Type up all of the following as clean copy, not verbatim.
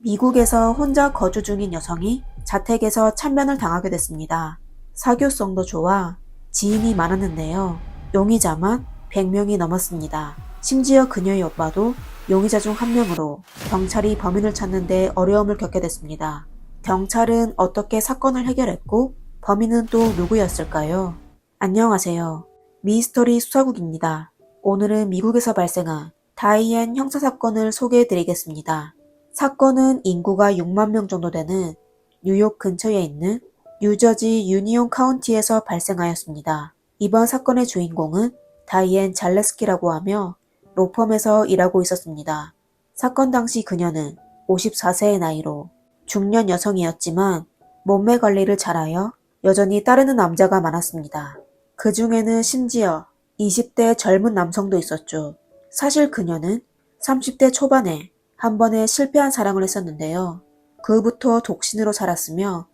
미국에서 혼자 거주 중인 여성이 자택에서 참변을 당하게 됐습니다. 사교성도 좋아 지인이 많았는데요. 용의자만 100명이 넘었습니다. 심지어 그녀의 오빠도 용의자 중 한 명으로 경찰이 범인을 찾는 데 어려움을 겪게 됐습니다. 경찰은 어떻게 사건을 해결했고 범인은 또 누구였을까요? 안녕하세요. 미스터리 수사국입니다. 오늘은 미국에서 발생한 다이앤 형사사건을 소개해드리겠습니다. 사건은 인구가 6만 명 정도 되는 뉴욕 근처에 있는 뉴저지 유니온 카운티에서 발생하였습니다. 이번 사건의 주인공은 다이앤 잘레스키라고 하며 로펌에서 일하고 있었습니다. 사건 당시 그녀는 54세의 나이로 중년 여성이었지만 몸매 관리를 잘하여 여전히 따르는 남자가 많았습니다. 그 중에는 심지어 20대 젊은 남성도 있었죠. 사실 그녀는 30대 초반에 한 번에 실패한 사랑을 했었는데요. 그 후부터 독신으로 살았으며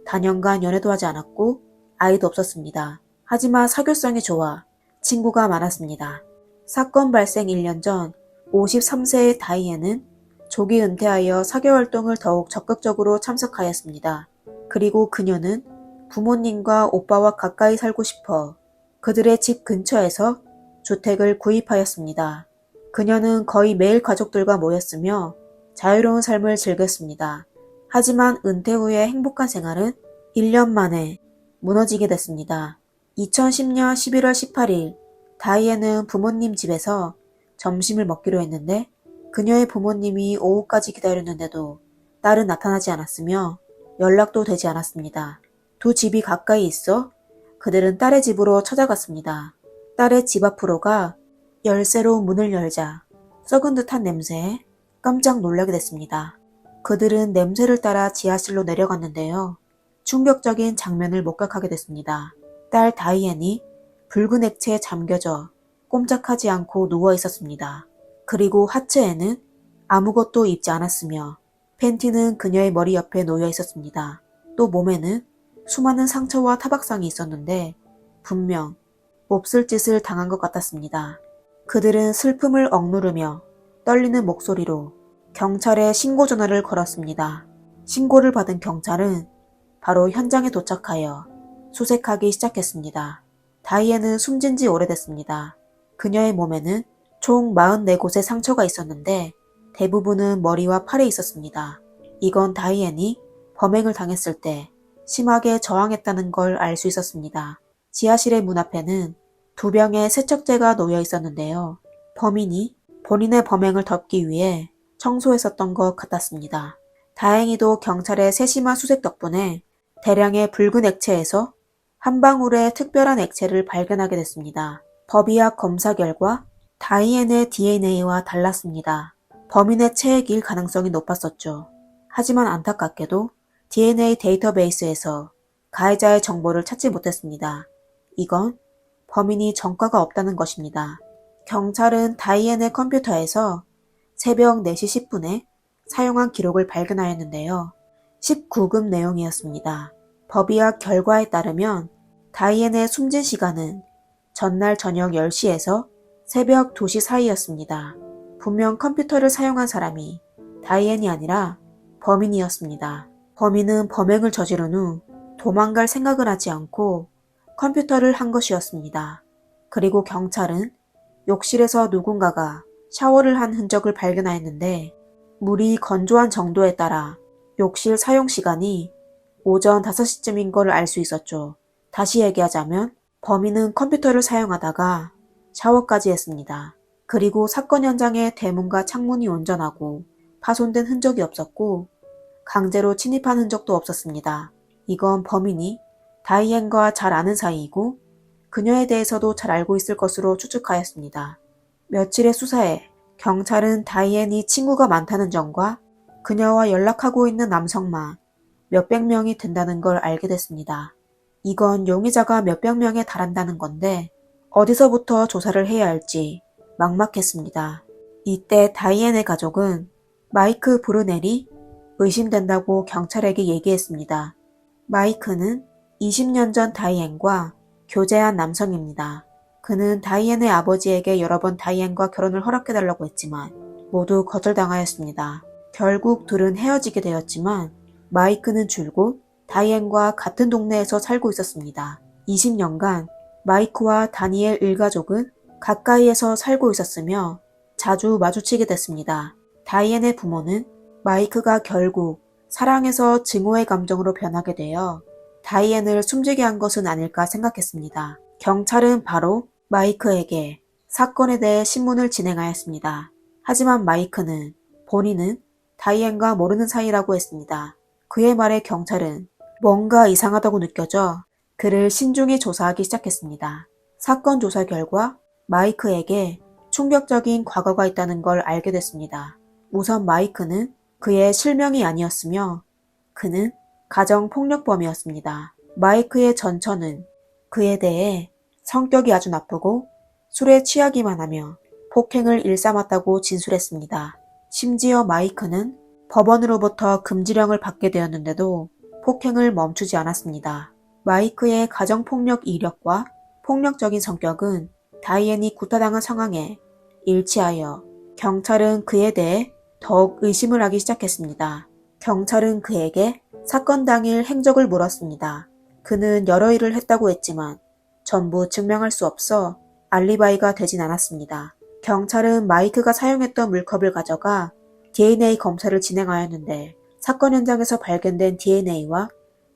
단연간 연애도 하지 않았고 아이도 없었습니다. 하지만 사교성이 좋아 친구가 많았습니다. 사건 발생 1년 전 53세의 다이앤은 조기 은퇴하여 사교활동을 더욱 적극적으로 참석하였습니다. 그리고 그녀는 부모님과 오빠와 가까이 살고 싶어 그들의 집 근처에서 주택을 구입하였습니다. 그녀는 거의 매일 가족들과 모였으며 자유로운 삶을 즐겼습니다. 하지만 은퇴 후의 행복한 생활은 1년 만에 무너지게 됐습니다. 2010년 11월 18일 다이앤은 부모님 집에서 점심을 먹기로 했는데 그녀의 부모님이 오후까지 기다렸는데도 딸은 나타나지 않았으며 연락도 되지 않았습니다. 두 집이 가까이 있어 그들은 딸의 집으로 찾아갔습니다. 딸의 집 앞으로 가 열쇠로 문을 열자 썩은 듯한 냄새에 깜짝 놀라게 됐습니다. 그들은 냄새를 따라 지하실로 내려갔는데요. 충격적인 장면을 목격하게 됐습니다. 딸 다이앤이 붉은 액체에 잠겨져 꼼짝하지 않고 누워 있었습니다. 그리고 하체에는 아무것도 입지 않았으며 팬티는 그녀의 머리 옆에 놓여 있었습니다. 또 몸에는 수많은 상처와 타박상이 있었는데 분명 몹쓸 짓을 당한 것 같았습니다. 그들은 슬픔을 억누르며 떨리는 목소리로 경찰에 신고 전화를 걸었습니다. 신고를 받은 경찰은 바로 현장에 도착하여 수색하기 시작했습니다. 다이앤은 숨진 지 오래됐습니다. 그녀의 몸에는 총 44곳의 상처가 있었는데 대부분은 머리와 팔에 있었습니다. 이건 다이앤이 범행을 당했을 때 심하게 저항했다는 걸 알 수 있었습니다. 지하실의 문 앞에는 2병의 세척제가 놓여 있었는데요. 범인이 본인의 범행을 덮기 위해 청소했었던 것 같았습니다. 다행히도 경찰의 세심한 수색 덕분에 대량의 붉은 액체에서 한 방울의 특별한 액체를 발견하게 됐습니다. 법의학 검사 결과 다이앤의 DNA와 달랐습니다. 범인의 체액일 가능성이 높았었죠. 하지만 안타깝게도 DNA 데이터베이스에서 가해자의 정보를 찾지 못했습니다. 이건 범인이 전과가 없다는 것입니다. 경찰은 다이앤의 컴퓨터에서 새벽 4시 10분에 사용한 기록을 발견하였는데요. 19금 내용이었습니다. 법의학 결과에 따르면 다이앤의 숨진 시간은 전날 저녁 10시에서 새벽 2시 사이였습니다. 분명 컴퓨터를 사용한 사람이 다이앤이 아니라 범인이었습니다. 범인은 범행을 저지른 후 도망갈 생각을 하지 않고 컴퓨터를 한 것이었습니다. 그리고 경찰은 욕실에서 누군가가 샤워를 한 흔적을 발견하였는데 물이 건조한 정도에 따라 욕실 사용 시간이 오전 5시쯤인 걸 알 수 있었죠. 다시 얘기하자면 범인은 컴퓨터를 사용하다가 샤워까지 했습니다. 그리고 사건 현장에 대문과 창문이 온전하고 파손된 흔적이 없었고 강제로 침입한 흔적도 없었습니다. 이건 범인이 다이앤과 잘 아는 사이이고 그녀에 대해서도 잘 알고 있을 것으로 추측하였습니다. 며칠의 수사에 경찰은 다이앤이 친구가 많다는 점과 그녀와 연락하고 있는 남성만 몇백 명이 된다는 걸 알게 됐습니다. 이건 용의자가 몇백 명에 달한다는 건데 어디서부터 조사를 해야 할지 막막했습니다. 이때 다이앤의 가족은 마이크 브루넬이 의심된다고 경찰에게 얘기했습니다. 마이크는 20년 전 다이앤과 교제한 남성입니다. 그는 다이앤의 아버지에게 여러 번 다이앤과 결혼을 허락해달라고 했지만 모두 거절당하였습니다. 결국 둘은 헤어지게 되었지만 마이크는 줄곧 다이앤과 같은 동네에서 살고 있었습니다. 20년간 마이크와 다니엘 일가족은 가까이에서 살고 있었으며 자주 마주치게 됐습니다. 다이앤의 부모는 마이크가 결국 사랑에서 증오의 감정으로 변하게 되어 다이앤을 숨지게 한 것은 아닐까 생각했습니다. 경찰은 바로 마이크에게 사건에 대해 신문을 진행하였습니다. 하지만 마이크는 본인은 다이앤과 모르는 사이라고 했습니다. 그의 말에 경찰은 뭔가 이상하다고 느껴져 그를 신중히 조사하기 시작했습니다. 사건 조사 결과 마이크에게 충격적인 과거가 있다는 걸 알게 됐습니다. 우선 마이크는 그의 실명이 아니었으며 그는 가정폭력범이었습니다. 마이크의 전처는 그에 대해 성격이 아주 나쁘고 술에 취하기만 하며 폭행을 일삼았다고 진술했습니다. 심지어 마이크는 법원으로부터 금지령을 받게 되었는데도 폭행을 멈추지 않았습니다. 마이크의 가정폭력 이력과 폭력적인 성격은 다이앤이 구타당한 상황에 일치하여 경찰은 그에 대해 더욱 의심을 하기 시작했습니다. 경찰은 그에게 사건 당일 행적을 물었습니다. 그는 여러 일을 했다고 했지만 전부 증명할 수 없어 알리바이가 되진 않았습니다. 경찰은 마이크가 사용했던 물컵을 가져가 DNA 검사를 진행하였는데 사건 현장에서 발견된 DNA와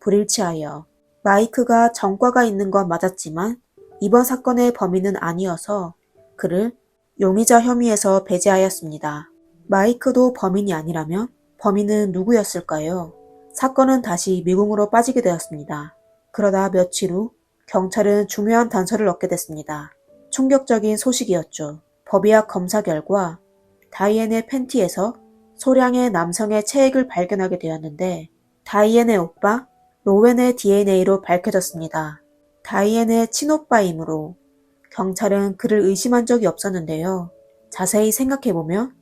불일치하여 마이크가 전과가 있는 건 맞았지만 이번 사건의 범인은 아니어서 그를 용의자 혐의에서 배제하였습니다. 마이크도 범인이 아니라면 범인은 누구였을까요? 사건은 다시 미궁으로 빠지게 되었습니다. 그러다 며칠 후 경찰은 중요한 단서를 얻게 됐습니다. 충격적인 소식이었죠. 법의학 검사 결과 다이앤의 팬티에서 소량의 남성의 체액을 발견하게 되었는데 다이앤의 오빠 로웬의 DNA로 밝혀졌습니다. 다이앤의 친오빠이므로 경찰은 그를 의심한 적이 없었는데요. 자세히 생각해보면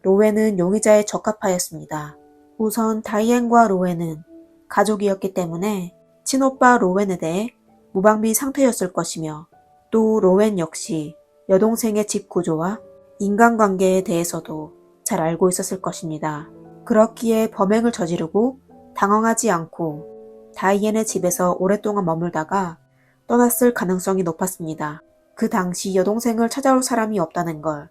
로웬은 용의자에 적합하였습니다. 우선 다이앤과 로웬은 가족이었기 때문에 친오빠 로웬에 대해 무방비 상태였을 것이며 또 로웬 역시 여동생의 집 구조와 인간관계에 대해서도 잘 알고 있었을 것입니다. 그렇기에 범행을 저지르고 당황하지 않고 다이앤의 집에서 오랫동안 머물다가 떠났을 가능성이 높았습니다. 그 당시 여동생을 찾아올 사람이 없다는 걸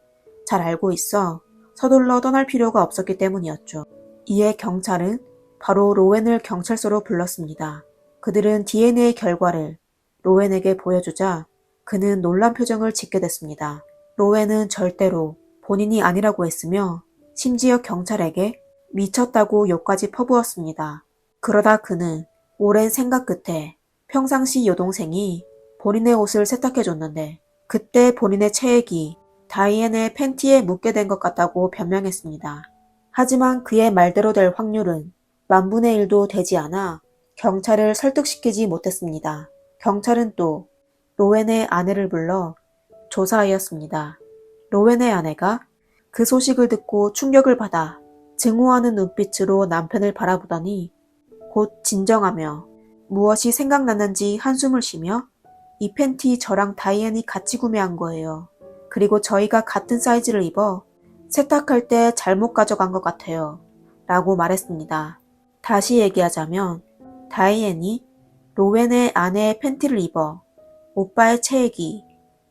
잘 알고 있어 서둘러 떠날 필요가 없었기 때문이었죠. 이에 경찰은 바로 로웬을 경찰서로 불렀습니다. 그들은 DNA 결과를 로웬에게 보여주자 그는 놀란 표정을 짓게 됐습니다. 로웬은 절대로 본인이 아니라고 했으며 심지어 경찰에게 미쳤다고 욕까지 퍼부었습니다. 그러다 그는 오랜 생각 끝에 평상시 여동생이 본인의 옷을 세탁해줬는데 그때 본인의 체액이 다이앤의 팬티에 묻게 된 것 같다고 변명했습니다. 하지만 그의 말대로 될 확률은 10,000분의 1도 되지 않아 경찰을 설득시키지 못했습니다. 경찰은 또 로웬의 아내를 불러 조사하였습니다. 로웬의 아내가 그 소식을 듣고 충격을 받아 증오하는 눈빛으로 남편을 바라보더니 곧 진정하며 무엇이 생각났는지 한숨을 쉬며 이 팬티 저랑 다이앤이 같이 구매한 거예요. 그리고 저희가 같은 사이즈를 입어 세탁할 때 잘못 가져간 것 같아요. 라고 말했습니다. 다시 얘기하자면 다이앤이 로웬의 아내의 팬티를 입어 오빠의 체액이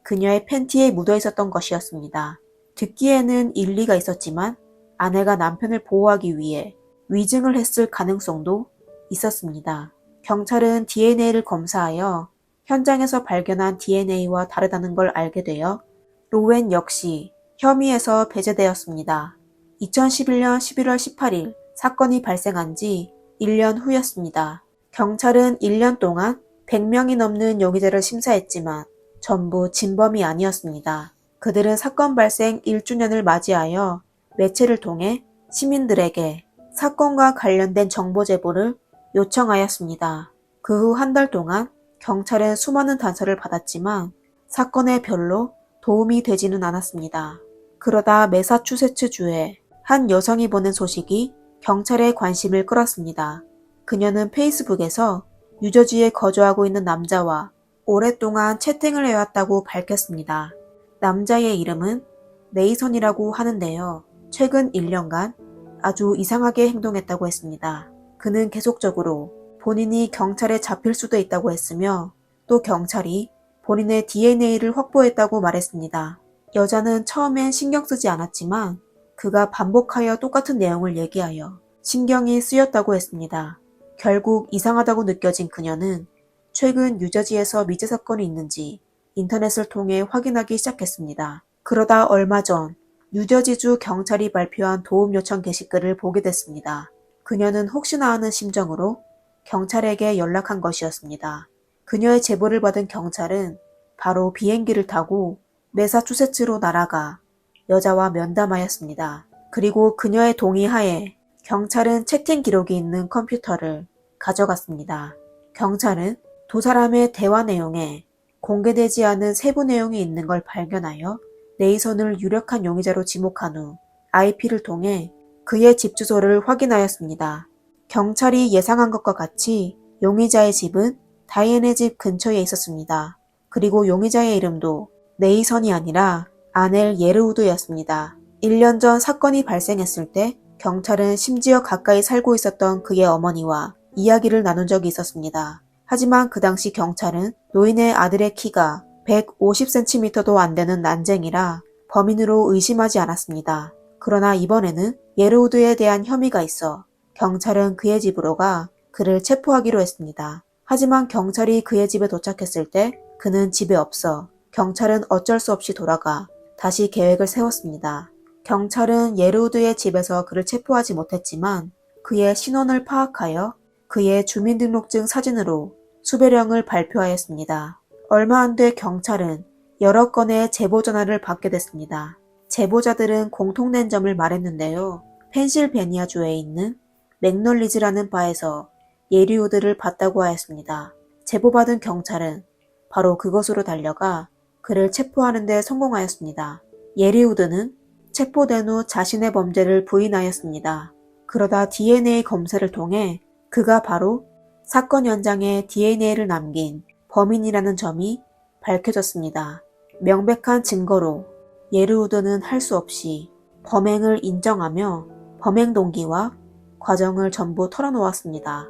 그녀의 팬티에 묻어 있었던 것이었습니다. 듣기에는 일리가 있었지만 아내가 남편을 보호하기 위해 위증을 했을 가능성도 있었습니다. 경찰은 DNA를 검사하여 현장에서 발견한 DNA와 다르다는 걸 알게 되어 로웬 역시 혐의에서 배제되었습니다. 2011년 11월 18일 사건이 발생한 지 1년 후였습니다. 경찰은 1년 동안 100명이 넘는 용의자를 심사했지만 전부 진범이 아니었습니다. 그들은 사건 발생 1주년을 맞이하여 매체를 통해 시민들에게 사건과 관련된 정보 제보를 요청하였습니다. 그 후 한 달 동안 경찰은 수많은 단서를 받았지만 사건에 별로 도움이 되지는 않았습니다. 그러다 매사추세츠주의 한 여성이 보낸 소식이 경찰의 관심을 끌었습니다. 그녀는 페이스북에서 뉴저지에 거주하고 있는 남자와 오랫동안 채팅을 해왔다고 밝혔습니다. 남자의 이름은 네이선이라고 하는데요. 최근 1년간 아주 이상하게 행동했다고 했습니다. 그는 계속적으로 본인이 경찰에 잡힐 수도 있다고 했으며 또 경찰이 본인의 DNA를 확보했다고 말했습니다. 여자는 처음엔 신경 쓰지 않았지만 그가 반복하여 똑같은 내용을 얘기하여 신경이 쓰였다고 했습니다. 결국 이상하다고 느껴진 그녀는 최근 뉴저지에서 미제 사건이 있는지 인터넷을 통해 확인하기 시작했습니다. 그러다 얼마 전 뉴저지주 경찰이 발표한 도움 요청 게시글을 보게 됐습니다. 그녀는 혹시나 하는 심정으로 경찰에게 연락한 것이었습니다. 그녀의 제보를 받은 경찰은 바로 비행기를 타고 매사추세츠로 날아가 여자와 면담하였습니다. 그리고 그녀의 동의하에 경찰은 채팅 기록이 있는 컴퓨터를 가져갔습니다. 경찰은 두 사람의 대화 내용에 공개되지 않은 세부 내용이 있는 걸 발견하여 네이선을 유력한 용의자로 지목한 후 IP를 통해 그의 집 주소를 확인하였습니다. 경찰이 예상한 것과 같이 용의자의 집은 다이앤의 집 근처에 있었습니다. 그리고 용의자의 이름도 네이선이 아니라 아넬 예르우드였습니다. 1년 전 사건이 발생했을 때 경찰은 심지어 가까이 살고 있었던 그의 어머니와 이야기를 나눈 적이 있었습니다. 하지만 그 당시 경찰은 노인의 아들의 키가 150cm도 안 되는 난쟁이라 범인으로 의심하지 않았습니다. 그러나 이번에는 예르우드에 대한 혐의가 있어 경찰은 그의 집으로 가 그를 체포하기로 했습니다. 하지만 경찰이 그의 집에 도착했을 때 그는 집에 없어 경찰은 어쩔 수 없이 돌아가 다시 계획을 세웠습니다. 경찰은 예르우드의 집에서 그를 체포하지 못했지만 그의 신원을 파악하여 그의 주민등록증 사진으로 수배령을 발표하였습니다. 얼마 안 돼 경찰은 여러 건의 제보 전화를 받게 됐습니다. 제보자들은 공통된 점을 말했는데요. 펜실베니아주에 있는 맥널리즈라는 바에서 예리우드를 봤다고 하였습니다. 제보받은 경찰은 바로 그곳으로 달려가 그를 체포하는 데 성공하였습니다. 예리우드는 체포된 후 자신의 범죄를 부인하였습니다. 그러다 DNA 검사를 통해 그가 바로 사건 현장에 DNA를 남긴 범인이라는 점이 밝혀졌습니다. 명백한 증거로 예르우드는 할 수 없이 범행을 인정하며 범행 동기와 과정을 전부 털어놓았습니다.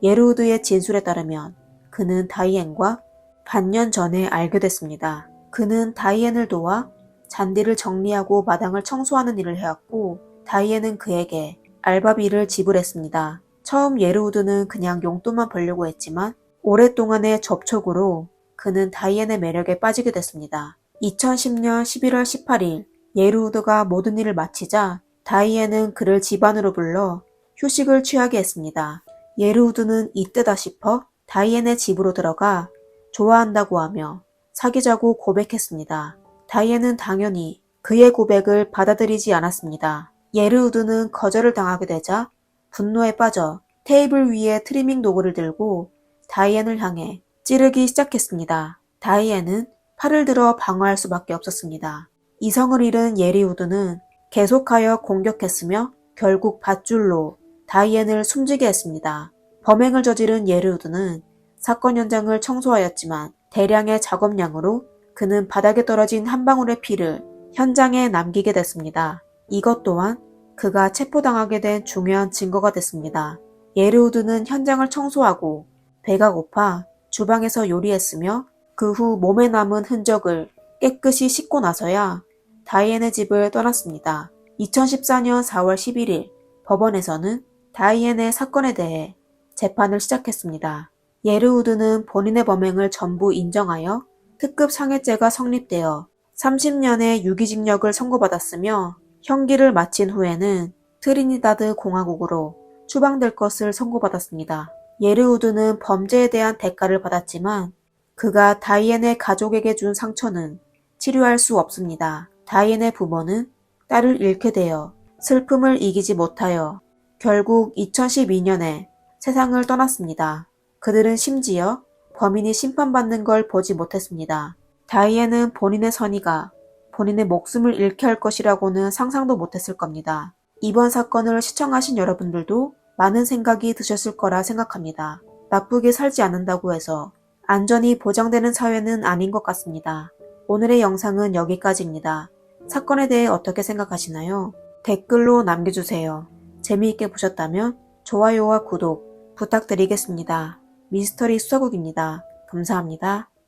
예르우드의 진술에 따르면 그는 다이앤과 반년 전에 알게 됐습니다. 그는 다이앤을 도와 잔디를 정리하고 마당을 청소하는 일을 해왔고 다이앤은 그에게 알바비를 지불했습니다. 처음 예르우드는 그냥 용돈만 벌려고 했지만 오랫동안의 접촉으로 그는 다이앤의 매력에 빠지게 됐습니다. 2010년 11월 18일 예르우드가 모든 일을 마치자 다이앤은 그를 집 안으로 불러 휴식을 취하게 했습니다. 예르우드는 이때다 싶어 다이앤의 집으로 들어가 좋아한다고 하며 사귀자고 고백했습니다. 다이앤은 당연히 그의 고백을 받아들이지 않았습니다. 예르우드는 거절을 당하게 되자 분노에 빠져 테이블 위에 트리밍 도구를 들고 다이앤을 향해 찌르기 시작했습니다. 다이앤은 팔을 들어 방어할 수밖에 없었습니다. 이성을 잃은 예리우드는 계속하여 공격했으며 결국 밧줄로 다이앤을 숨지게 했습니다. 범행을 저지른 예르우드는 사건 현장을 청소하였지만 대량의 작업량으로 그는 바닥에 떨어진 한 방울의 피를 현장에 남기게 됐습니다. 이것 또한 그가 체포당하게 된 중요한 증거가 됐습니다. 예르우드는 현장을 청소하고 배가 고파 주방에서 요리했으며 그 후 몸에 남은 흔적을 깨끗이 씻고 나서야 다이앤의 집을 떠났습니다. 2014년 4월 11일 법원에서는 다이앤의 사건에 대해 재판을 시작했습니다. 예르우드는 본인의 범행을 전부 인정하여 특급 상해죄가 성립되어 30년의 유기징역을 선고받았으며 형기를 마친 후에는 트리니다드 공화국으로 추방될 것을 선고받았습니다. 예르우드는 범죄에 대한 대가를 받았지만 그가 다이앤의 가족에게 준 상처는 치료할 수 없습니다. 다이앤의 부모는 딸을 잃게 되어 슬픔을 이기지 못하여 결국 2012년에 세상을 떠났습니다. 그들은 심지어 범인이 심판받는 걸 보지 못했습니다. 다이앤은 본인의 선의가 본인의 목숨을 잃게 할 것이라고는 상상도 못했을 겁니다. 이번 사건을 시청하신 여러분들도 많은 생각이 드셨을 거라 생각합니다. 나쁘게 살지 않는다고 해서 안전이 보장되는 사회는 아닌 것 같습니다. 오늘의 영상은 여기까지입니다. 사건에 대해 어떻게 생각하시나요? 댓글로 남겨주세요. 재미있게 보셨다면 좋아요와 구독 부탁드리겠습니다. 미스터리 수사국입니다. 감사합니다.